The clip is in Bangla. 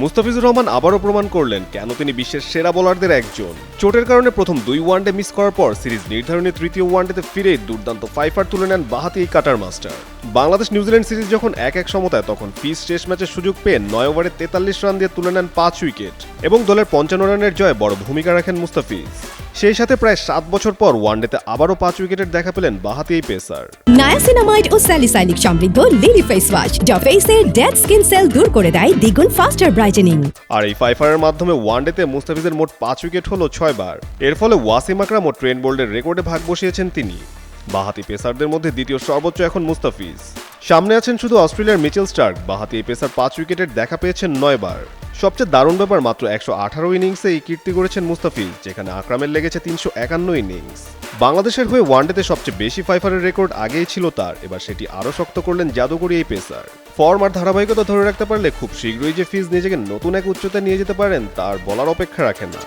মুস্তাফিজুর রহমান আবারও প্রমাণ করলেন কেন তিনি বিশ্বের সেরা বোলারদের একজন। চোটের কারণে প্রথম 2 ওয়ানডে মিস করার পর সিরিজ নির্ধারণী তৃতীয় ওয়ানডেতে ফিরে দুর্দান্ত 5 তুলে নেন বাঁহাতি এই cutter master. Bangladesh New Zealand series যখন 1-1 সমতায় তখন ফিস শেষ ম্যাচের সুযোগ পেয়ে 9 ওভারে 43 রান দিয়ে তুলে নেন 5 উইকেট এবং দলের 55 রানের জয়ে বড় ভূমিকা রাখেন মুস্তাফিজ। সেই সাথে প্রায় 7 বছর পর ওয়ানডেতে আবারও 5 উইকেটের দেখা পেলেন বাঁহাতি এই পেসার। নায়াসিনামাইড ও স্যালিসাইলিক সমৃদ্ধ লিলি ফেস ওয়াশ যা ফেসের ডেড স্কিন সেল দূর করে দেয় দ্বিগুণ ফাস্টার ব্রাইটেনিং। আর এই 5 মাধ্যমে ওয়ানডেতে মুস্তাফিজের মোট 5 উইকেট হলো 6 বার। এর ফলে ওয়াসিম আকরাম ও ট্রেন্ট বোল্টের রেকর্ডে ভাগ বসিয়েছেন তিনি। বাঁহাতি পেসারদের মধ্যে দ্বিতীয় সর্বোচ্চ এখন মুস্তাফিজ। সামনে আছেন শুধু অস্ট্রেলিয়ার মিচেল স্টার্ক। বাঁহাতি এই পেসার 5 উইকেটের দেখা পেয়েছেন 9 বার। সবচেয়ে দারুণ ব্যাপার, মাত্র 118 ইনিংসে এই কীর্তি গড়েছেন মুস্তাফিজ, যেখানে আকরামের লেগেছে 351 ইনিংস। বাংলাদেশের হয়ে ওয়ানডেতে সবচেয়ে বেশি 5 রেকর্ড আগেই ছিল তার, এবার সেটি আরও শক্ত করলেন জাদুকরী এই পেসার। ফর্ম আর ধারাবাহিকতা ধরে রাখতে পারলে খুব শীঘ্রই যে ফিজ নিজেকে নতুন এক উচ্চতায় নিয়ে যেতে পারেন তার বলার অপেক্ষা রাখে না।